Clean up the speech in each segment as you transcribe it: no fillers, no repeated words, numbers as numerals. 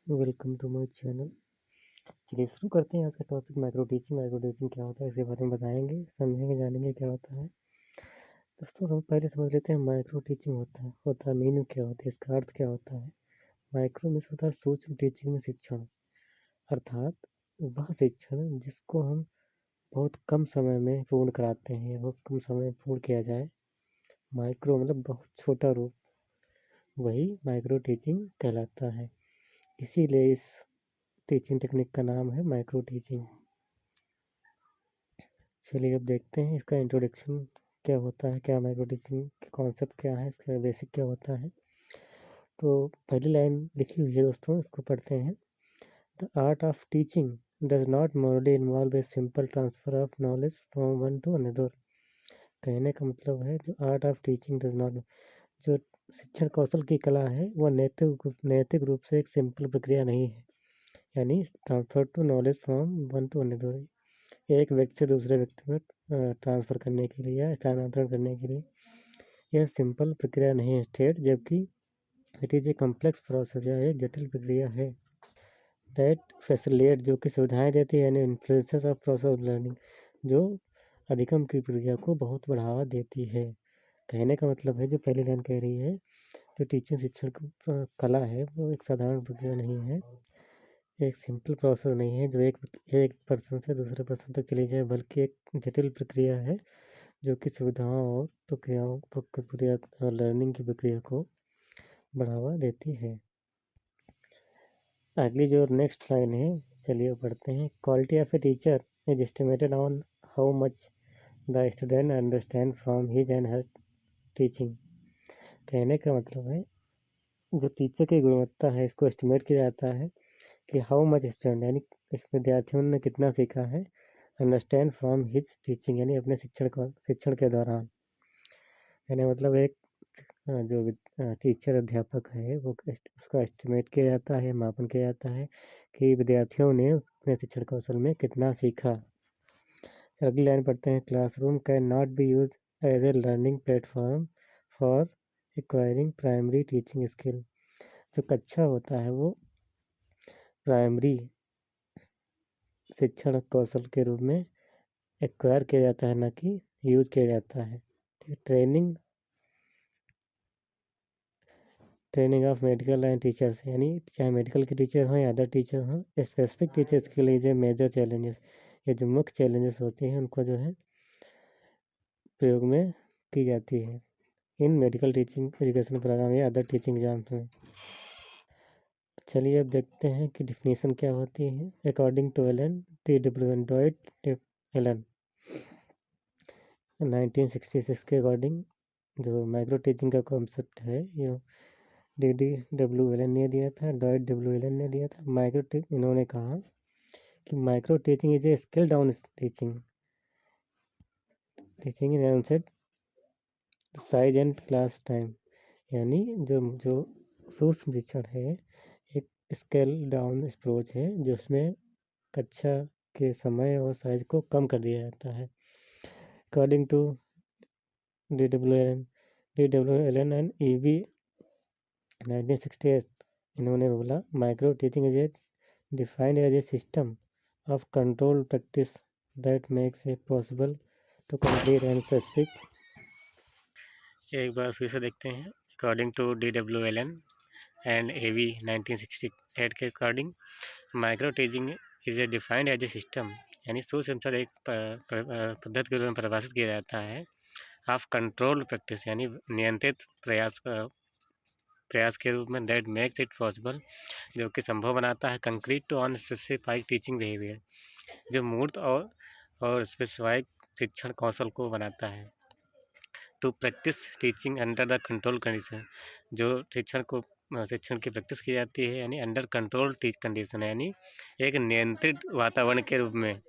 Welcome to my channel. चलिए शुरू करते हैं आज का topic micro teaching. Micro teaching क्या होता है इसके बारे में बताएंगे, समझेंगे, जानेंगे क्या होता है। दोस्तों पहले समझ लेते हैं माइक्रो टीचिंग होता है मीनिंग क्या होती है, इसका अर्थ क्या होता है। माइक्रो मीन्स होता है सूक्ष्म, टीचिंग में शिक्षण, अर्थात वह शिक्षण जिसको हम बहुत कम समय में पूर्ण कराते हैं, बहुत कम समय में पूर्ण किया जाए। माइक्रो मतलब बहुत छोटा रूप, वही माइक्रो टीचिंग कहलाता है। इसीलिए इस टीचिंग टेक्निक का नाम है माइक्रो टीचिंग। चलिए अब देखते हैं इसका इंट्रोडक्शन क्या होता है, क्या माइक्रो टीचिंग के कॉन्सेप्ट क्या है, इसका बेसिक क्या होता है। तो पहली लाइन लिखी हुई है दोस्तों, इसको पढ़ते हैं। The art of teaching does not merely involve a simple transfer of knowledge from one to another. कहने का मतलब है जो art of teaching does not, जो शिक्षण कौशल की कला है वह नैतिक रूप से एक सिंपल प्रक्रिया नहीं है, यानी transfer to knowledge from one to another, एक व्यक्ति से दूसरे व्यक्ति में ट्रांसफ़र करने के लिए या स्थानांतरण करने के लिए यह सिंपल प्रक्रिया नहीं है स्टेट, जबकि it is a complex process, यह एक जटिल प्रक्रिया है। दैट फैसिलिटेट, जो कि सुविधाएं देती है, यानी influences of process of learning, जो अधिगम की प्रक्रिया को बहुत बढ़ावा देती है। कहने का मतलब है जो पहली लाइन कह रही है, जो टीचिंग शिक्षण कला है वो एक साधारण प्रक्रिया नहीं है, एक सिंपल प्रोसेस नहीं है जो एक पर्सन से दूसरे पर्सन तक चली जाए, बल्कि एक जटिल प्रक्रिया है जो कि सुविधाओं और प्रक्रिया और लर्निंग की प्रक्रिया को बढ़ावा देती है। अगली जो नेक्स्ट लाइन है, चलिए पढ़ते हैं। Quality of a teacher is estimated on how much the student understand from his and her teaching. कहने का मतलब है जो टीचर की गुणवत्ता है इसको एस्टिमेट किया जाता है कि हाउ मच स्टूडेंट, यानी इस विद्यार्थियों ने कितना सीखा है, अंडरस्टैंड फ्रॉम हिज टीचिंग, यानी अपने शिक्षण के दौरान। यानी मतलब एक जो टीचर अध्यापक है वो उसका एस्टिमेट किया जाता है, मापन किया जाता है कि विद्यार्थियों ने अपने शिक्षण कौशल में कितना सीखा। अगली लाइन पढ़ते हैं। Classroom can not be use as a learning platform for acquiring primary teaching skill. जो कक्षा होता है वो प्राइमरी शिक्षण कौशल के रूप में एक्वायर किया जाता है, ना कि यूज किया जाता है। Training of medical and teachers, यानी चाहे मेडिकल के टीचर हों या अदर टीचर हों, स्पेसिफिक टीचर्स के लिए जो मेजर चैलेंजेस, ये जो मुख्य चैलेंजेस होते हैं उनको जो है प्रयोग में की जाती है in medical teaching education program या अदर टीचिंग एग्जाम्स में। चलिए अब देखते हैं कि डिफिनीशन क्या होती है। According to Allen T W N Dwight Allen 1966 के अकॉर्डिंग जो माइक्रो टीचिंग का कॉन्सेप्ट है ये DDWLN ने दिया था, DWLN ने दिया था। इन्होंने कहा कि micro teaching is a skill down teaching in onset size and class time, यानी जो सूक्ष्म शिक्षण है एक स्केल डाउन अप्रोच है जो उसमें कक्षा के समय और साइज को कम कर दिया जाता है। According to DWLN and EB 1968, इन्होंने बोला micro teaching is a defined as a system of control practice that makes it possible to complete and specific. एक बार फिर से देखते हैं। According to DWLN and AB 1968 के according micro teaching is a defined as a system, यानी सुशिक्षण एक पद्धति के रूप में परिभाषित किया जाता है ऑफ कंट्रोल प्रैक्टिस, यानी नियंत्रित प्रयास के रूप में दैट मेक्स इट पॉसिबल, जो कि संभव बनाता है concrete to on specified teaching behaviour, जो मूर्त और स्पेसिफाइड शिक्षण कौशल को बनाता है। To practice teaching under the control condition, जो शिक्षण की प्रैक्टिस की जाती है यानी अंडर कंट्रोल टीच कंडीशन, यानी एक नियंत्रित वातावरण के रूप में।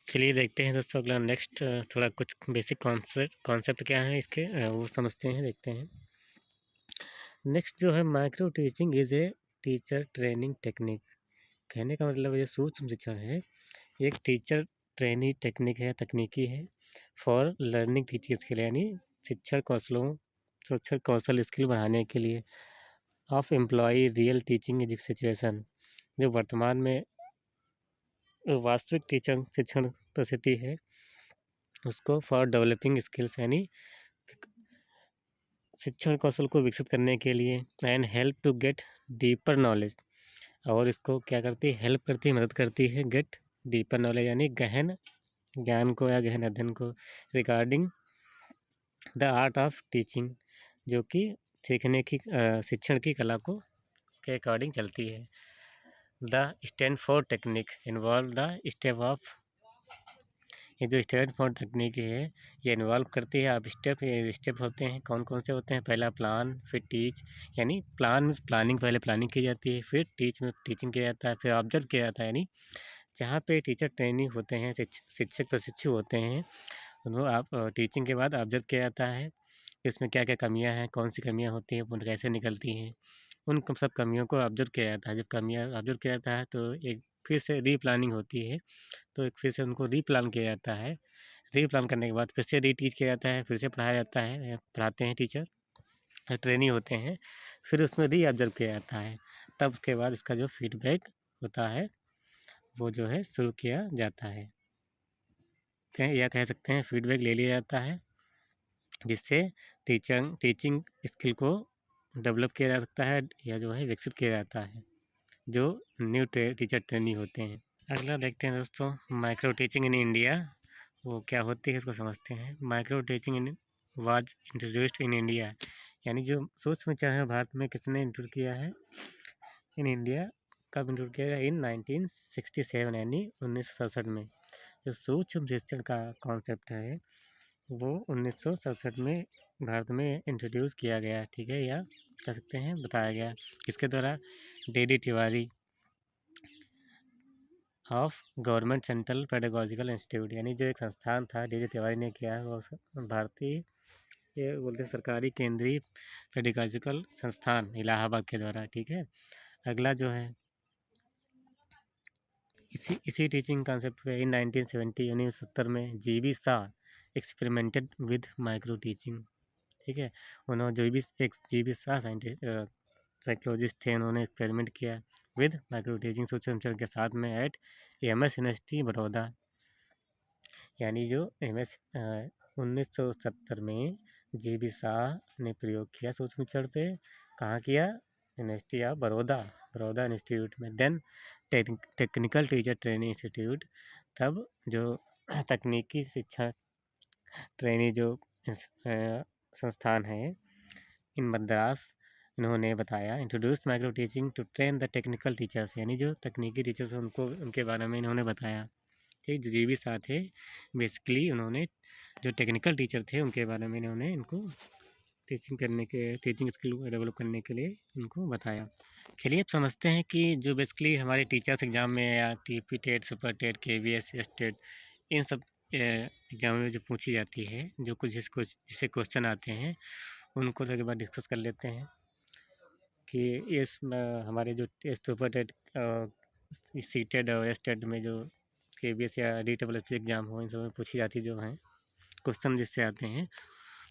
चलिए देखते हैं दोस्तों अगला नेक्स्ट थोड़ा कुछ बेसिक कॉन्सेप्ट क्या है इसके वो समझते हैं, देखते हैं। नेक्स्ट जो है micro teaching is a teacher training technique. कहने का मतलब ये सूक्ष्म शिक्षण है, एक टीचर ट्रेनिंग टेक्निक है, तकनीकी है फॉर लर्निंग टीचिंग स्किल, यानी शिक्षण कौशल स्किल बढ़ाने के लिए of employ real teaching situation, जो वर्तमान में वास्तविक टीचर शिक्षण परिस्थिति है उसको फॉर डेवलपिंग स्किल्स यानी शिक्षण कौशल को विकसित करने के लिए and help to get deeper knowledge, और इसको क्या करती है, हेल्प करती है, मदद करती है गेट डीपर नॉलेज यानी गहन ज्ञान को या गहन अध्ययन को regarding the art of teaching, जो कि सीखने की शिक्षण की कला को के अकॉर्डिंग चलती है। The Stanford technique involve the step of, ये जो स्टैनफोर्ड तकनीक है ये इन्वॉल्व करती है आप स्टेप, ये स्टेप होते हैं कौन कौन से होते हैं, पहला प्लान, फिर टीच, यानी प्लान में प्लानिंग, पहले प्लानिंग की जाती है, फिर टीच में टीचिंग किया जाता है, फिर ऑब्जर्व किया जाता है, यानी जहाँ पे टीचर ट्रेनिंग होते हैं, शिक्षक प्रशिक्षु होते हैं, उनको आप टीचिंग के बाद ऑब्जर्व किया जाता है इसमें क्या क्या कमियां हैं, कौन सी कमियां होती हैं, उन कैसे निकलती हैं, उन सब कमियों को ऑब्जर्व किया जाता है। जब कमियां ऑब्जर्व किया जाता है तो एक फिर से रीप्लानिंग होती है, तो एक फिर से उनको रीप्लान किया जाता है, रीप्लान करने के बाद फिर से रीटीच किया जाता है, फिर से पढ़ाया जाता है, पढ़ाते हैं टीचर, ट्रेनी होते हैं, फिर उसमें री ऑब्जर्व किया जाता है, तब उसके बाद इसका जो फीडबैक होता है वो जो है शुरू किया जाता है, या कह सकते हैं फीडबैक ले लिया जाता है, जिससे टीचिंग स्किल को डेवलप किया जा सकता है या जो है विकसित किया जाता है, जो न्यू टीचर ट्रेनी होते हैं। अगला देखते हैं दोस्तों, माइक्रो टीचिंग इन इंडिया, वो क्या होती है इसको समझते हैं। Micro teaching in was introduced in India, यानी जो सूक्ष्म शिक्षा है भारत में किसने इंट्रोड्यूस किया है, इन इंडिया, कब इंट्रोड्यूस किया गया, इन 1967 यानी 1967 में। जो सूक्ष्म शिक्षण का कॉन्सेप्ट है वो 1967 में भारत में इंट्रोड्यूस किया गया, ठीक है, या कह सकते हैं बताया गया, किसके द्वारा, D Tiwari of government central pedagogical institute, यानी जो एक संस्थान था डी तिवारी ने किया है, वो भारतीय, ये बोलते हैं सरकारी केंद्रीय पेडागोजिकल संस्थान इलाहाबाद के द्वारा, ठीक है। अगला जो है इसी टीचिंग कॉन्सेप्ट पे इन 1970 में GB. Shah experimented with micro teaching, ठीक है, उन्होंने जी.बी. शाह साइकोलॉजिस्ट थे, उन्होंने एक्सपेरिमेंट किया विद माइक्रो टीचिंग सूक्ष्म शिक्षण के साथ में एट एमएस यूनिवर्सिटी बड़ौदा, यानी जो एमएस 1970 में जी.बी. शाह ने प्रयोग किया सूक्ष्म शिक्षण पे, कहाँ किया, यूनिवर्सिटी ऑफ बड़ौदा इंस्टीट्यूट में। Then technical teacher training institute, तब जो तकनीकी शिक्षा ट्रेनिंग जो संस्थान है इन मद्रास, इन्होंने बताया introduce micro teaching to train the technical teachers, यानी जो तकनीकी टीचर्स उनको उनके बारे में इन्होंने बताया, ठीक, जो जी.बी. शाह थे बेसिकली उन्होंने जो टेक्निकल टीचर थे उनके बारे में इन्होंने इनको टीचिंग स्किल डेवलप करने के लिए इनको बताया। चलिए अब समझते हैं कि जो बेसिकली हमारे टीचर्स एग्ज़ाम में या TP TET, super TET, KVS, TET, इन सब एग्जाम में जो पूछी जाती है, जो कुछ जिससे क्वेश्चन आते हैं उनको तो एक बार डिस्कस कर लेते हैं कि इस हमारे जो सुपर टेट, सी टेट और एस टेट में जो केवीएस या DSS एग्ज़ाम हो, इन सब में पूछी जाती जो हैं क्वेश्चन जिससे आते हैं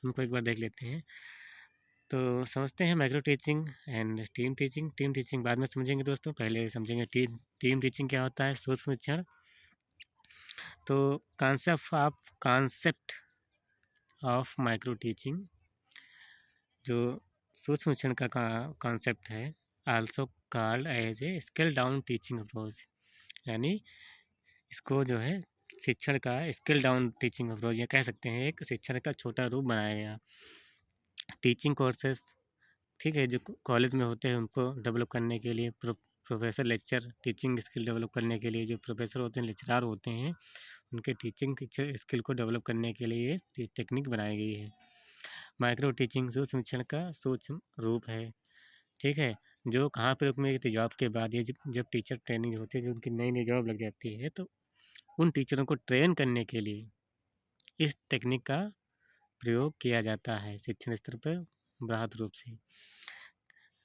उनको एक बार देख लेते हैं। तो समझते हैं micro teaching and team teaching बाद में समझेंगे दोस्तों, पहले समझेंगे टीम टीचिंग क्या होता है, सूक्ष्म शिक्षण। तो कॉन्सेप्ट ऑफ माइक्रो टीचिंग, जो सूक्ष्म शिक्षण का कॉन्सेप्ट है, also called as a scale down teaching approach, यानी इसको जो है शिक्षण का स्केल डाउन टीचिंग अप्रोच या कह सकते हैं एक शिक्षण का छोटा रूप बनाया गया। टीचिंग कोर्सेस, ठीक है, जो कॉलेज में होते हैं उनको डेवलप करने के लिए professor lecture, teaching skill develop करने के लिए जो प्रोफेसर होते हैं, लेक्चरार होते हैं, उनके टीचिंग स्किल को डेवलप करने के लिए ये टेक्निक बनाई गई है। माइक्रो टीचिंग सूक्ष्म शिक्षण का सूक्ष्म रूप है, ठीक है, जो कहाँ पर में जॉब के बाद ये जब टीचर ट्रेनिंग होती है, जो उनकी नई नई जॉब लग जाती है, तो उन टीचरों को ट्रेन करने के लिए इस टेक्निक का प्रयोग किया जाता है शिक्षण स्तर पर बृहद रूप से।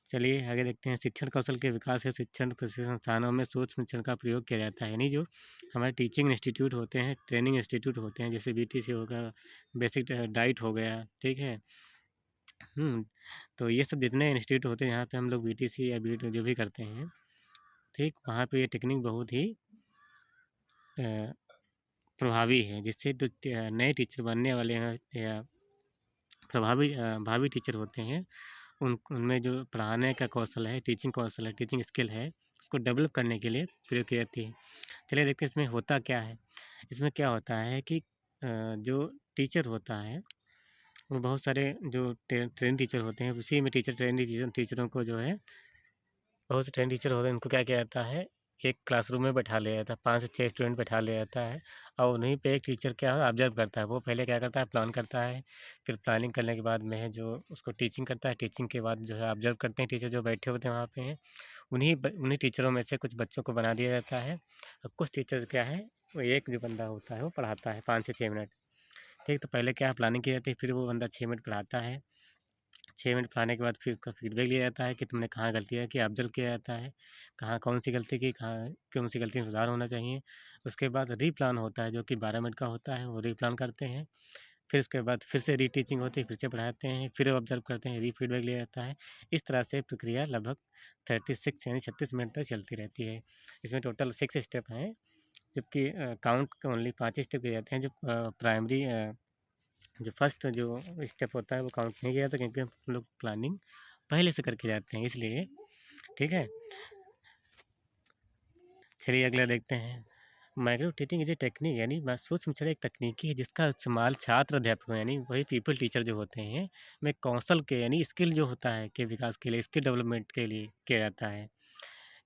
चलिए आगे देखते हैं, शिक्षण कौशल के विकास से शिक्षण प्रशिक्षण संस्थानों में सूक्ष्म शिक्षण का प्रयोग किया जाता है, यानी जो हमारे टीचिंग इंस्टीट्यूट होते हैं, ट्रेनिंग इंस्टीट्यूट होते हैं, जैसे BTC होगा, बेसिक डाइट हो गया, ठीक है, तो ये सब जितने इंस्टीट्यूट होते हैं यहाँ पे हम लोग बीटीसी या बीट जो भी करते हैं, ठीक, वहाँ पे ये टेक्निक बहुत ही प्रभावी है, जिससे जो नए टीचर बनने वाले हैं या भावी टीचर होते हैं, उनमें जो पढ़ाने का कौशल है, टीचिंग स्किल है, उसको डेवलप करने के लिए प्रयोग की जाती है। चलिए देखते हैं इसमें होता क्या है। इसमें क्या होता है कि जो टीचर होता है, वो बहुत सारे जो ट्रेन टीचर होते हैं, उसी में टीचरों को जो है, बहुत से ट्रेन टीचर होते हैं, उनको क्या किया जाता है, एक क्लासरूम में बैठा लिया जाता है, 5 से 6 स्टूडेंट बैठा लिया जाता है, और उन्हीं पे एक टीचर क्या है ऑब्जर्व करता है। वो पहले क्या करता है, प्लान करता है, फिर प्लानिंग करने के बाद में है जो उसको टीचिंग करता है, टीचिंग के बाद जो है ऑब्जर्व करते हैं टीचर जो बैठे होते हैं वहाँ पे हैं, उन्हीं टीचरों में से कुछ बच्चों को बना दिया जाता है। और कुछ टीचर क्या है, वो एक जो बंदा होता है वो पढ़ाता है 5 से 6 मिनट, ठीक। तो पहले क्या है, प्लानिंग की जाती है, फिर वो बंदा 6 मिनट पढ़ाता है। 6 मिनट पढ़ाने के बाद फिर उसका फीडबैक लिया जाता है कि तुमने कहाँ गलतियाँ की, ऑब्जर्व किया जाता है, कहाँ कौन सी गलती की, कहाँ कौन सी गलती में सुधार होना चाहिए। उसके बाद रीप्लान होता है जो कि 12 मिनट का होता है, वो रीप्लान करते हैं। फिर उसके बाद फिर से रीटीचिंग होती है, फिर से पढ़ाते हैं, फिर ऑब्जर्व करते हैं, फीडबैक लिया जाता है। इस तरह से प्रक्रिया लगभग 36 यानी 36 मिनट तक चलती रहती है। इसमें टोटल 6 स्टेप हैं, जबकि काउंट ओनली 5 स्टेप किए जाते हैं। जो प्राइमरी जो फर्स्ट जो स्टेप होता है वो काउंट नहीं किया जाता, क्योंकि हम लोग प्लानिंग पहले से करके जाते हैं इसलिए, ठीक है। चलिए अगला देखते हैं। Micro teaching is a technique, यानी सूक्ष्म शिक्षा एक तकनीकी है जिसका इस्तेमाल छात्र अध्यापकों यानी वही पीपल टीचर जो होते हैं में कौशल के यानी स्किल जो होता है के विकास के लिए, स्किल डेवलपमेंट के लिए किया जाता है,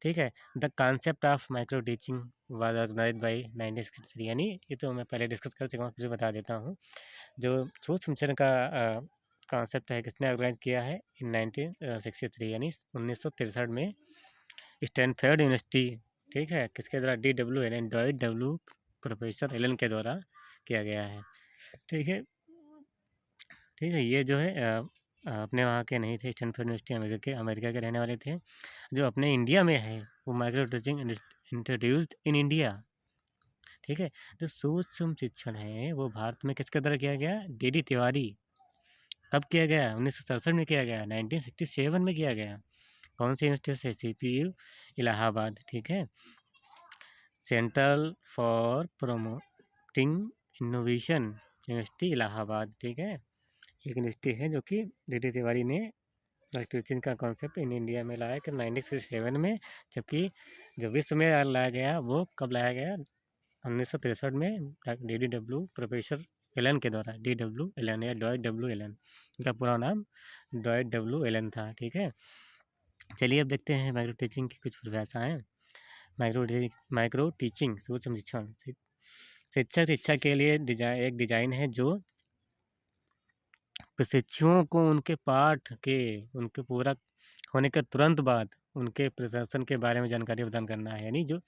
ठीक है। The concept of micro teaching was organised by 1963, यानी ये तो मैं पहले डिस्कस कर चुका हूँ, फिर बता देता हूँ। जो सूक्ष्म सिंचन का कॉन्सेप्ट है, किसने ऑर्गेनाइज किया है, इन 1963 यानी 1963 में स्टैनफोर्ड यूनिवर्सिटी, ठीक है, किसके द्वारा, डॉइट डब्ल्यू प्रोफेसर एलन के द्वारा किया गया है, ठीक है। ठीक है, ये जो है अपने वहाँ के नहीं थे, स्टैनफोर्ड यूनिवर्सिटी अमेरिका के रहने वाले थे। जो अपने इंडिया में है वो micro teaching introduced in India, ठीक है। जो सूक्ष्म शिक्षण है वो भारत में किसके द्वारा किया गया, डी तिवारी। कब किया गया, 1967 में किया गया, 1967 में किया गया। कौन सी यूनिवर्सिटी से, CPU इलाहाबाद, ठीक है। Central for promoting innovation university Allahabad, ठीक है। एक यूनिवर्सिटी है जो कि डी तिवारी ने टीचिंग का कॉन्सेप्ट इन इंडिया में लाया कि 1967 में, जबकि जो विश्व में लाया गया वो कब लाया गया, 1963 में DDW प्रोफेसर एलन के द्वारा, DW एलन या डॉइट डब्ल्यू एलन, इनका पूरा नाम डॉइट डब्ल्यू एलन था, ठीक है। चलिए अब देखते हैं माइक्रो टीचिंग की कुछ परिभाषाएं। माइक्रो टीचिंग सूक्ष्म शिक्षण, शिक्षा के लिए एक डिजाइन है जो प्रशिक्षुओं को उनके पाठ के उनके पूरा होने के तुरंत बाद उनके प्रदर्शन के बारे में जानकारी प्रदान करना है। यानी जो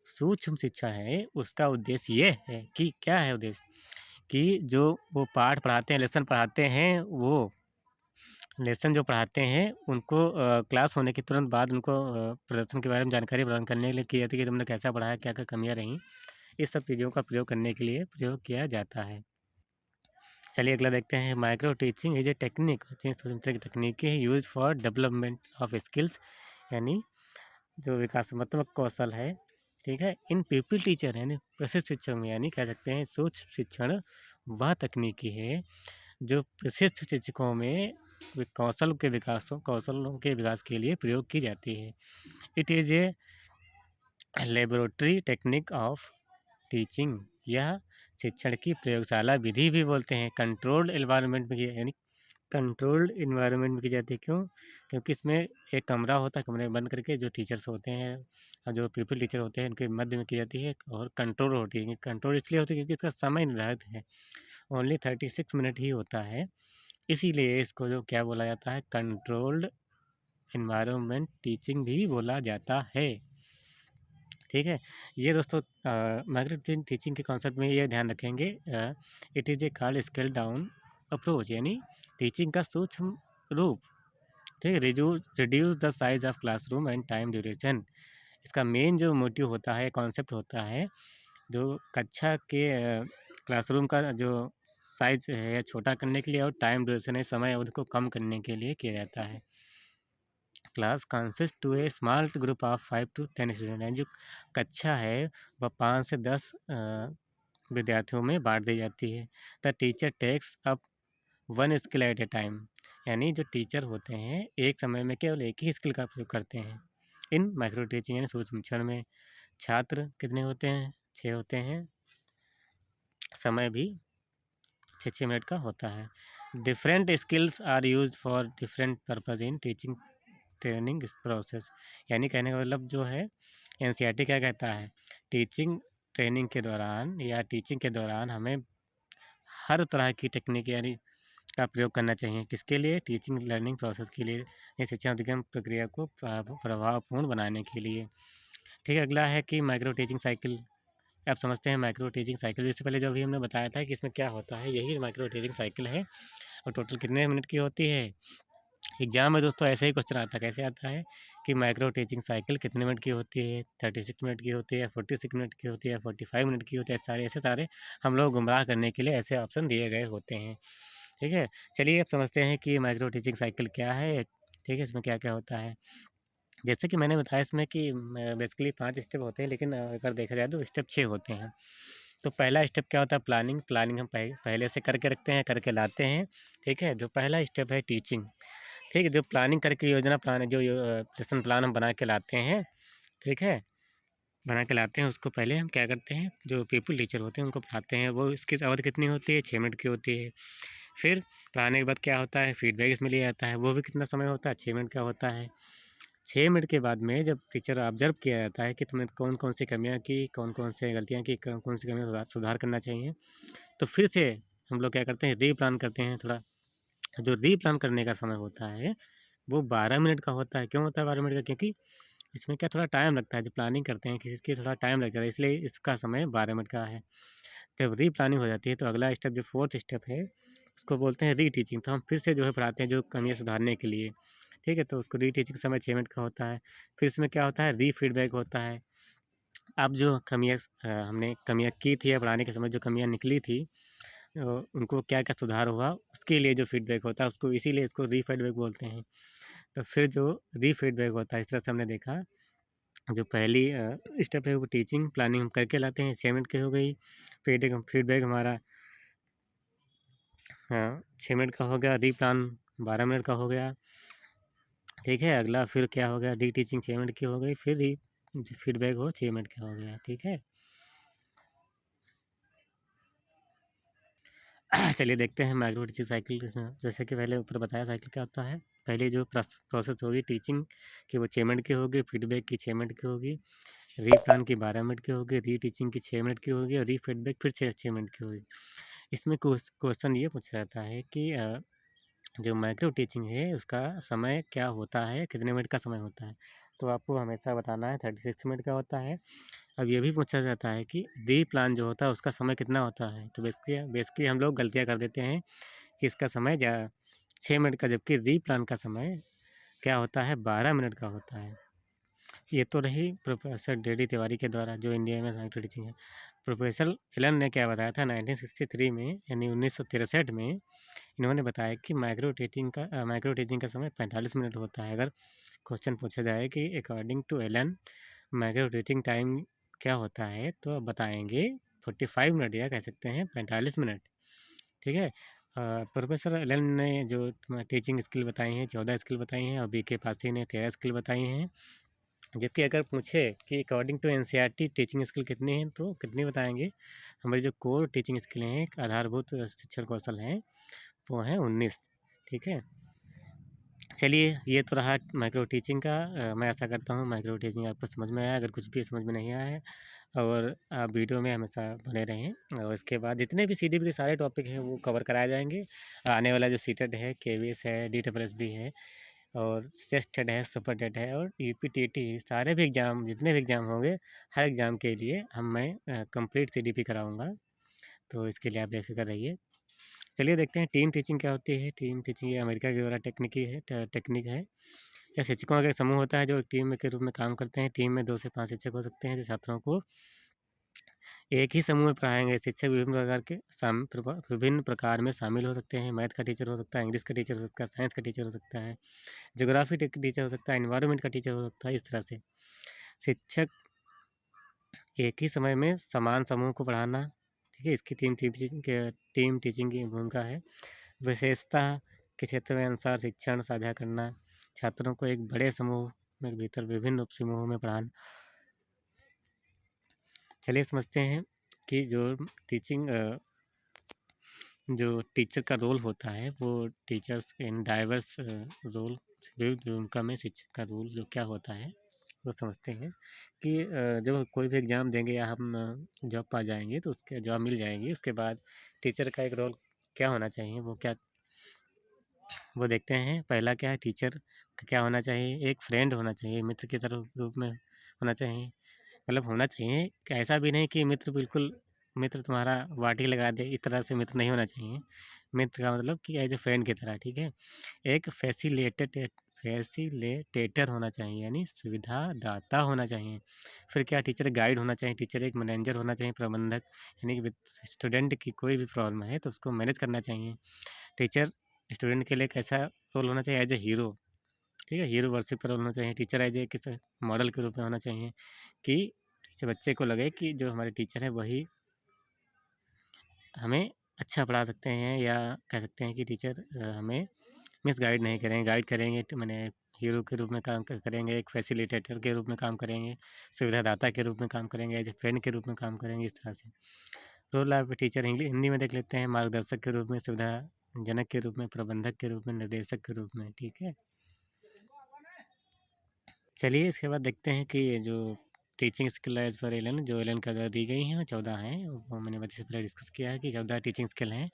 सूक्ष्म शिक्षा है उसका उद्देश्य ये है कि क्या है उद्देश्य, कि जो वो पाठ पढ़ाते हैं, लेसन पढ़ाते हैं, वो लेसन जो पढ़ाते हैं उनको क्लास होने के तुरंत बाद उनको प्रदर्शन के बारे में जानकारी प्रदान करने के लिए की जाती है कि तुमने कैसा पढ़ाया, क्या क्या कमियाँ रहीं, इस सब चीज़ों का प्रयोग करने के लिए प्रयोग किया जाता है। चलिए अगला देखते हैं। Micro teaching is a technique, की तकनीकी है use for development of skills, यानी जो विकासात्मक कौशल है, ठीक है, इन पीपल टीचर यानी प्रशिक्षण शिक्षक में, यानी कह सकते हैं सूक्ष्म शिक्षण वह तकनीकी है जो प्रशिक्षण शिक्षकों में कौशलों के विकास के लिए प्रयोग की जाती है। It is a laboratory technique of teaching, यह शिक्षण की प्रयोगशाला विधि भी बोलते हैं। कंट्रोल्ड एनवायरनमेंट में यानी कंट्रोल्ड इन्वायरमेंट में की जाती है। क्यों, क्योंकि इसमें एक कमरा होता है, कमरे में बंद करके जो टीचर्स होते हैं और जो पीपल टीचर होते हैं उनके मध्य में की जाती है, और कंट्रोल होती है। कंट्रोल इसलिए होती है क्योंकि इसका समय निर्धारित है, ओनली 36 मिनट ही होता है, इसीलिए इसको जो क्या बोला जाता है, कंट्रोल्ड इन्वायरमेंट टीचिंग भी बोला जाता है, ठीक है। ये दोस्तों माइक्रो टीचिंग के कॉन्सेप्ट में ये ध्यान रखेंगे, it is a called scale down approach, यानी टीचिंग का सूक्ष्म रूप, ठीक है। Reduce the size of classroom and time duration, इसका मेन जो मोटिव होता है, कॉन्सेप्ट होता है, जो कक्षा के क्लासरूम का जो साइज है या छोटा करने के लिए और टाइम ड्यूरेशन है समय अवधि को कम करने के लिए किया जाता है। Class consist to A small group of 5 to 10 student है। जो कक्षा है वह 5 से 10 विद्यार्थियों में बांट दी जाती है। The teacher takes up one skill at a time, यानी जो टीचर होते हैं एक समय में केवल एक ही स्किल का प्रयोग करते हैं। इन माइक्रो टीचिंग यानी सूक्ष्म शिक्षण में छात्र कितने होते हैं? 6 होते हैं। समय भी 6 मिनट का होता है। Different skills are use for different purpose in teaching training process, यानी कहने का मतलब जो है एनसीईआरटी क्या कहता है, टीचिंग ट्रेनिंग के दौरान या टीचिंग के दौरान हमें हर तरह की टेक्निक यानी का प्रयोग करना चाहिए। किसके लिए? टीचिंग लर्निंग प्रोसेस के लिए, ये शिक्षा अधिगम प्रक्रिया को प्रभावपूर्ण बनाने के लिए। ठीक है, अगला है कि माइक्रो टीचिंग साइकिल। आप समझते हैं माइक्रो टीचिंग साइकिल, इससे पहले जो अभी हमने बताया था कि इसमें क्या होता है, यही माइक्रो टीचिंग साइकिल है। और टोटल कितने मिनट की होती है? एग्जाम में दोस्तों ऐसे ही क्वेश्चन आता है, कैसे आता है कि माइक्रो टीचिंग साइकिल कितने मिनट की होती है? 36 मिनट की होती है, 46 मिनट की होती है, 45 मिनट की होती है। सारे ऐसे सारे हम लोग गुमराह करने के लिए ऐसे ऑप्शन दिए गए होते हैं। ठीक है, चलिए अब समझते हैं कि माइक्रो टीचिंग साइकिल क्या है। ठीक है, इसमें क्या क्या होता है। जैसे कि मैंने बताया इसमें कि बेसिकली 5 स्टेप होते हैं, लेकिन अगर देखा जाए तो स्टेप 6 होते हैं। तो पहला स्टेप क्या होता है? प्लानिंग। प्लानिंग हम पहले से करके रखते हैं, करके लाते हैं। ठीक है, जो पहला स्टेप है टीचिंग। ठीक है, जो प्लानिंग करके योजना प्लान जो लेसन प्लान हम बना के लाते हैं, ठीक है, बना के लाते हैं, उसको पहले हम क्या करते हैं, जो पीपल टीचर होते हैं उनको पढ़ाते हैं। वो इसकी अवधि कितनी होती है? 6 मिनट की होती है। फिर पढ़ाने के बाद क्या होता है? फीडबैक इसमें लिया जाता है, वो भी कितना समय होता है? 6 मिनट का होता है। 6 मिनट के बाद में जब टीचर ऑब्जर्व किया जाता है कि तुमने कौन कौन सी कमियाँ की, कौन कौन से गलतियाँ की, कौन कौन सी कमियाँ सुधार करना चाहिए, तो फिर से हम लोग क्या करते हैं? रीप्लान करते हैं थोड़ा। जो रीप्लान करने का समय होता है वो 12 मिनट का होता है। क्यों होता है 12 मिनट का? क्योंकि इसमें क्या थोड़ा टाइम लगता है, जो प्लानिंग करते हैं किसी की थोड़ा टाइम लग जाता है, इसलिए इसका समय 12 मिनट का है। जब रीप्लानिंग हो जाती है तो अगला स्टेप जो 4th स्टेप है उसको बोलते हैं रीटीचिंग। तो हम फिर से जो है पढ़ाते हैं जो कमियाँ सुधारने के लिए। ठीक है, तो उसको रीटीचिंग समय 6 मिनट का होता है। फिर इसमें क्या होता है? रीफीडबैक होता है। अब जो कमियाँ हमने कमियाँ की थी या पढ़ाने के समय जो कमियाँ निकली थी, उनको क्या क्या सुधार हुआ उसके लिए जो फीडबैक होता है उसको, इसीलिए इसको रीफीडबैक बोलते हैं। तो फिर जो रीफीडबैक होता है, इस तरह से हमने देखा जो पहली स्टेप है वो टीचिंग प्लानिंग हम करके लाते हैं, 6 मिनट की हो गई। फीडबैक फीडबैक हमारा 6 मिनट का हो गया। री प्लान 12 मिनट का हो गया। ठीक है, अगला फिर क्या हो गया? डी टीचिंग 6 मिनट की हो गई, फिर री फीडबैक हो 6 मिनट का हो गया। ठीक है, चलिए देखते हैं माइक्रो टीचिंग साइकिल। जैसे कि पहले ऊपर बताया साइकिल क्या होता है। पहले जो प्रोसेस होगी टीचिंग की वो 6 मिनट की होगी, फीडबैक की 6 मिनट की होगी, री प्लान की 12 मिनट की होगी, री टीचिंग की 6 मिनट की होगी और री फीडबैक फिर 6 मिनट की होगी। इसमें क्वेश्चन ये पूछा जाता है कि जो माइक्रो टीचिंग है उसका समय क्या होता है, कितने मिनट का समय होता है? तो आपको हमेशा बताना है 36 मिनट का होता है। अब ये भी पूछा जाता है कि री प्लान जो होता है उसका समय कितना होता है? तो बेसिकली हम लोग गलतियाँ कर देते हैं कि इसका समय 6 मिनट का, जबकि री प्लान का समय क्या होता है? 12 मिनट का होता है। ये तो रही प्रोफेसर डी तिवारी के द्वारा जो इंडिया में माइक्रो टीचिंग है। प्रोफेसर एलन ने क्या बताया था 1963 में, यानी 1963 में इन्होंने बताया कि माइक्रो टीचिंग का समय 45 मिनट होता है। अगर क्वेश्चन पूछा जाए कि according to Allen micro teaching time क्या होता है, तो आप बताएंगे 45 मिनट या कह सकते हैं 45 मिनट। ठीक है, प्रोफेसर एलन ने जो टीचिंग स्किल बताई हैं 14 स्किल बताई हैं और बीके पासी ने 13 स्किल बताई हैं। जबकि अगर पूछे कि according to NCERT teaching skill कितनी है, तो कितनी बताएंगे? हमारी जो कोर टीचिंग स्किल हैं, आधारभूत शिक्षण कौशल हैं, वो हैं 19। ठीक है, चलिए ये तो रहा माइक्रो टीचिंग का। मैं आशा करता हूँ माइक्रो टीचिंग आपको समझ में आया। अगर कुछ भी समझ में नहीं आया है और आप वीडियो में हमेशा बने रहें, और इसके बाद जितने भी सीडीपी के सारे टॉपिक हैं वो कवर कराए जाएंगे। आने वाला जो सीटेट है, केवीएस है, डीडब्ल्यूएसबी है और सेस्टेड है, सुपरटेट है और यूपीटीटी, सारे भी एग्ज़ाम जितने भी एग्ज़ाम होंगे हर एग्ज़ाम के लिए मैं कंप्लीट सीडीपी कराऊँगा। तो इसके लिए आप बेफिक्र रहिए। चलिए देखते हैं टीम टीचिंग क्या होती है। टीम टीचिंग ये अमेरिका के द्वारा टेक्निक है। यह शिक्षकों का एक समूह होता है जो एक टीम के रूप में काम करते हैं। टीम में 2 से 5 शिक्षक हो सकते हैं जो छात्रों को एक ही समूह में पढ़ाएंगे शिक्षक विभिन्न प्रकार में शामिल हो सकते हैं। मैथ का टीचर हो सकता है, इंग्लिश का टीचर हो सकता है, साइंस का टीचर हो सकता है, ज्योग्राफी टीचर हो सकता है, एनवायरनमेंट का टीचर हो सकता है। इस तरह से शिक्षक एक ही समय में समान समूह को पढ़ाना, ठीक है, इसकी टीम टीचिंग की भूमिका है। विशेषता के क्षेत्र में अनुसार शिक्षण साझा करना, छात्रों को एक बड़े समूह में भीतर विभिन्न उप समूहों में पढ़ाना। चलिए समझते हैं कि जो टीचर का रोल होता है वो टीचर्स इन डाइवर्स रोल, विविध भूमिका में शिक्षक का रोल जो क्या होता है वो समझते हैं कि जब कोई भी एग्ज़ाम देंगे या हम जॉब पा जाएंगे तो उसके जॉब मिल जाएगी, उसके बाद टीचर का एक रोल क्या होना चाहिए वो देखते हैं। पहला क्या है, टीचर का क्या होना चाहिए, एक फ्रेंड होना चाहिए, मित्र की तरह रूप में होना चाहिए। मतलब होना चाहिए कि ऐसा भी नहीं कि मित्र तुम्हारा वाटी लगा दे, इस तरह से मित्र नहीं होना चाहिए। मित्र का मतलब कि एज ए फ्रेंड की तरह, ठीक है। एक फैसिलिटेटर होना चाहिए, यानी सुविधादाता होना चाहिए। फिर क्या, टीचर गाइड होना चाहिए, टीचर एक मैनेजर होना चाहिए, प्रबंधक, यानी कि स्टूडेंट की कोई भी प्रॉब्लम है तो उसको मैनेज करना चाहिए। टीचर स्टूडेंट के लिए कैसा रोल होना चाहिए, एज ए हीरो, ठीक है, हीरो वर्शिप रोल होना चाहिए। टीचर एज ए किस मॉडल के रूप में होना चाहिए कि बच्चे को लगे कि जो हमारे टीचर है वही हमें अच्छा पढ़ा सकते हैं, या कह सकते हैं कि टीचर हमें गाइड नहीं करेंगे, गाइड करेंगे तो मैंने हीरो के रूप में काम करेंगे, एक फैसिलिटेटर के रूप में काम करेंगे, सुविधादाता के रूप में काम करेंगे, एज ए फ्रेंड के रूप में काम करेंगे। इस तरह से रोल ऑफ टीचर हिंदी में देख लेते हैं। मार्गदर्शक के रूप में, सुविधाजनक के रूप में, प्रबंधक के रूप में, निर्देशक के रूप में, ठीक है। चलिए इसके बाद देखते हैं कि जो टीचिंग स्किल है एज पर एलन, जो एलन का दी गई हैं 14 हैं, वो मैंने बच्चे से पहले डिस्कस किया है कि 14 टीचिंग स्किल हैं।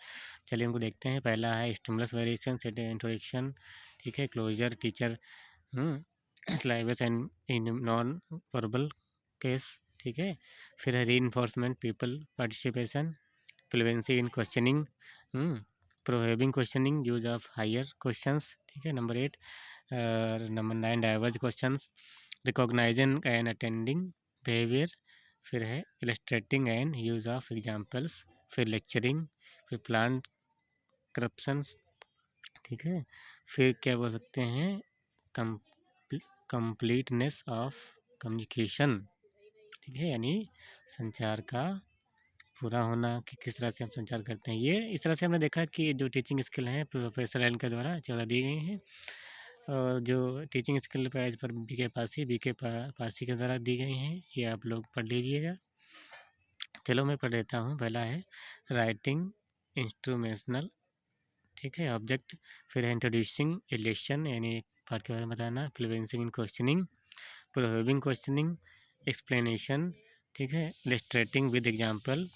चलिए उनको देखते हैं। पहला है स्टिमुलस वेरिएशन, सेट इंट्रोडक्शन, ठीक है, closure, teacher syllabus and in non verbal case, ठीक है। फिर है reinforcement, people participation, fluency in questioning, probing questioning, use of higher questions, ठीक है। Number 8 number 9 diverge questions, recognising and attending behaviour. फिर है illustrating and use of examples. फिर lecturing, फिर प्लान करप्शंस, ठीक है। फिर क्या बोल सकते हैं, कंप्लीटनेस ऑफ कम्युनिकेशन, ठीक है, यानी संचार का पूरा होना, कि किस तरह से हम संचार करते हैं। ये इस तरह से हमने देखा कि जो टीचिंग स्किल हैं प्रोफेसर एलन के द्वारा 14 दी गई हैं, और जो टीचिंग स्किल पेज पर बीके पासी के द्वारा दी गई हैं, ये आप लोग पढ़ लीजिएगा। चलो मैं पढ़ देता हूँ। पहला है राइटिंग इंस्ट्रूमेशनल, ठीक है, ऑब्जेक्ट। फिर है इंट्रोड्यूसिंग इलेक्शन, यानी पार्ट के बारे में बताना। फ्लुएंसिंग इन क्वेश्चनिंग, प्रोहिबिंग क्वेश्चनिंग, एक्सप्लेनेशन, ठीक है, इलस्ट्रेटिंग विद एग्जाम्पल,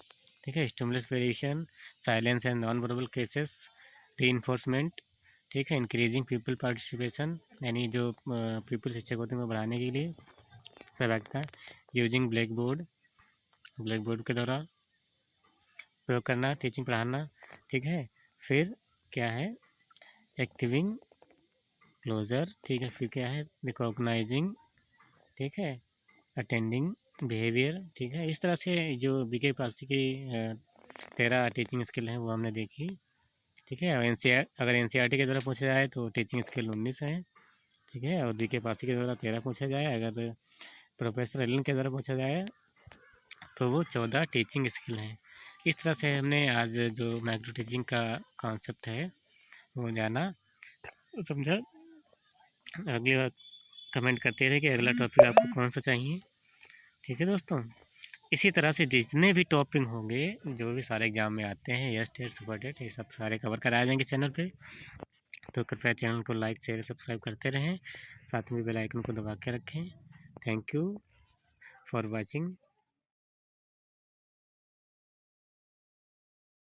ठीक है, stimulus variation, silence and non verbal cases, reinforcement, ठीक है, इंक्रीजिंग पीपल पार्टिसिपेशन, यानी जो पीपल शिक्षक होते हैं वो बढ़ाने के लिए सहभागिता, यूजिंग ब्लैक बोर्ड के द्वारा प्रयोग करना, टीचिंग पढ़ाना, ठीक है। फिर क्या है, एक्टिविंग क्लोजर, ठीक है। फिर क्या है, रिकॉग्नाइजिंग, ठीक है, अटेंडिंग बिहेवियर, ठीक है। इस तरह से जो बीके पासी की 13 टीचिंग स्किल हैं वो हमने देखी, ठीक है। अगर एनसीईआरटी के द्वारा पूछा जाए तो टीचिंग स्किल 19 है, ठीक है, और बीके पासी के द्वारा 13 पूछा जाए। अगर प्रोफेसर एलन के द्वारा पूछा जाए तो वो 14 टीचिंग स्किल हैं। इस तरह से हमने आज जो माइक्रो टीचिंग का कॉन्सेप्ट है वो जाना, समझा। अगली बार कमेंट करते रहे कि अगला टॉपिक आपको कौन सा चाहिए, ठीक है दोस्तों। इसी तरह से जितने भी टॉपिक होंगे जो भी सारे एग्जाम में आते हैं, यस टेट सुपर टेट, ये सब सारे कवर कराए जाएंगे चैनल पे। तो कृपया चैनल को लाइक शेयर सब्सक्राइब करते रहें, साथ में बेल आइकन को दबा के रखें। Thank you for watching.